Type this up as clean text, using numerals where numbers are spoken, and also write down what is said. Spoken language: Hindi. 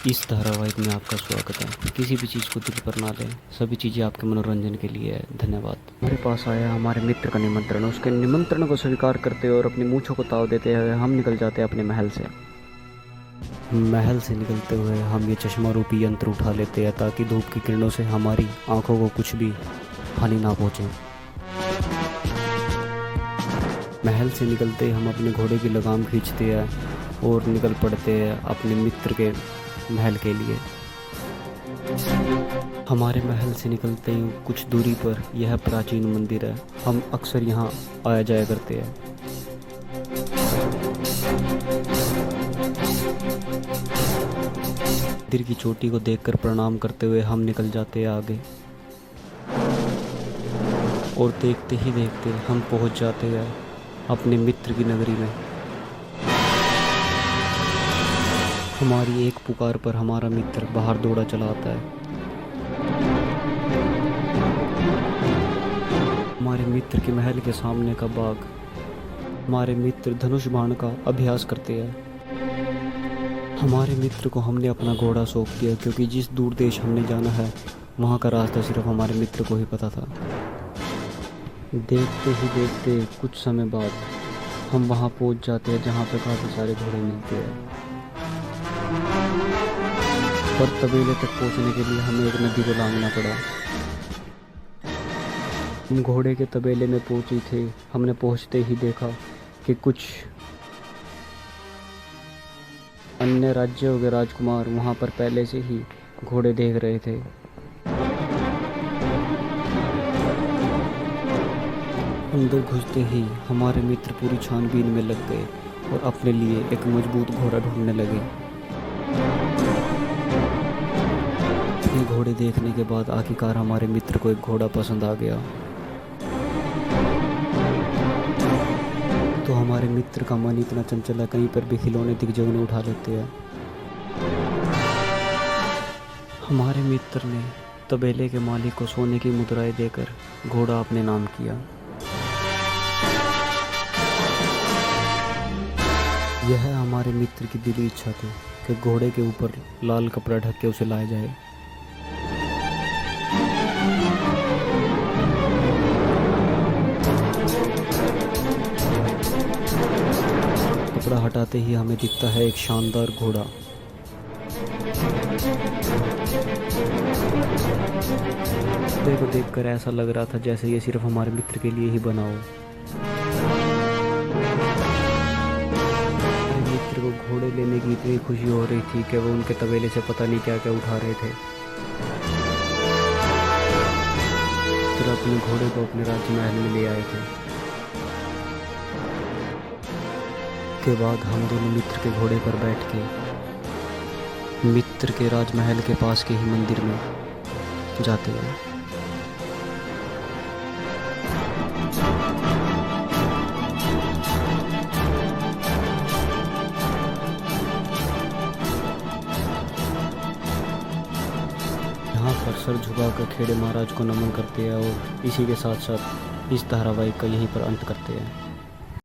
इस धारावाहिक में आपका स्वागत है। किसी भी चीज़ को दिल पर ना लें, सभी चीज़ें आपके मनोरंजन के लिए है। धन्यवाद। मेरे पास आया हमारे मित्र का निमंत्रण। उसके निमंत्रण को स्वीकार करते हुए और अपनी मूंछों को ताव देते हुए हम निकल जाते हैं अपने महल से। महल से निकलते हुए हम ये चश्मा रूपी यंत्र उठा लेते हैं ताकि धूप की किरणों से हमारी आंखों को कुछ भी हानि ना पहुँचे। महल से निकलते ही हम अपने घोड़े की लगाम खींचते हैं और निकल पड़ते हैं अपने मित्र के महल के लिए। हमारे महल से निकलते ही कुछ दूरी पर यह प्राचीन मंदिर है। हम अक्सर यहाँ आया जाया करते हैं। मंदिर की चोटी को देखकर प्रणाम करते हुए हम निकल जाते हैं आगे और देखते ही देखते हम पहुँच जाते हैं अपने मित्र की नगरी में। हमारी एक पुकार पर हमारा मित्र बाहर दौड़ा चला आता है। हमारे मित्र के महल के सामने का बाग, हमारे मित्र धनुष बाण का अभ्यास करते हैं। हमारे मित्र को हमने अपना घोड़ा सौंप दिया क्योंकि जिस दूर देश हमने जाना है वहाँ का रास्ता सिर्फ हमारे मित्र को ही पता था। देखते ही देखते कुछ समय बाद हम वहाँ पहुँच जाते हैं जहाँ पर काफ़ी सारे घोड़े मिलते हैं। पर तबेले तक पहुंचने के लिए हमें एक नदी को लांघना पड़ा। हम घोड़े के तबेले में पहुंचे थे। हमने पहुंचते ही देखा कि कुछ अन्य राज्यों के राजकुमार वहां पर पहले से ही घोड़े देख रहे थे। अंदर घुसते ही हमारे मित्र पूरी छानबीन में लग गए और अपने लिए एक मजबूत घोड़ा ढूंढने लगे। घोड़े देखने के बाद आखिरकार हमारे मित्र को एक घोड़ा पसंद आ गया। तो हमारे मित्र का मन इतना चंचल है, कहीं पर भी खिलौने दिख जाए उन्हें उठा लेते हैं। हमारे मित्र ने तबेले के मालिक को सोने की मुद्राएं देकर घोड़ा अपने नाम किया। यह हमारे मित्र की दिली इच्छा थी कि घोड़े के ऊपर लाल कपड़ा ढक के उसे लाया जाए। कपड़ा हटाते ही हमें दिखता है एक शानदार घोड़ा। घोड़े को देखकर ऐसा लग रहा था जैसे ये सिर्फ हमारे मित्र के लिए ही बना हो। हमारे मित्र को घोड़े लेने की इतनी खुशी हो रही थी कि वो उनके तबेले से पता नहीं क्या क्या उठा रहे थे। फिर अपने घोड़े को अपने राजमहल में ले आए थे। के बाद हम दोनों मित्र के घोड़े पर बैठ के मित्र के राजमहल के पास के ही मंदिर में जाते हैं। यहाँ पर सर झुकाकर खेड़े महाराज को नमन करते हैं और इसी के साथ साथ इस धारावाहिक का यहीं पर अंत करते हैं।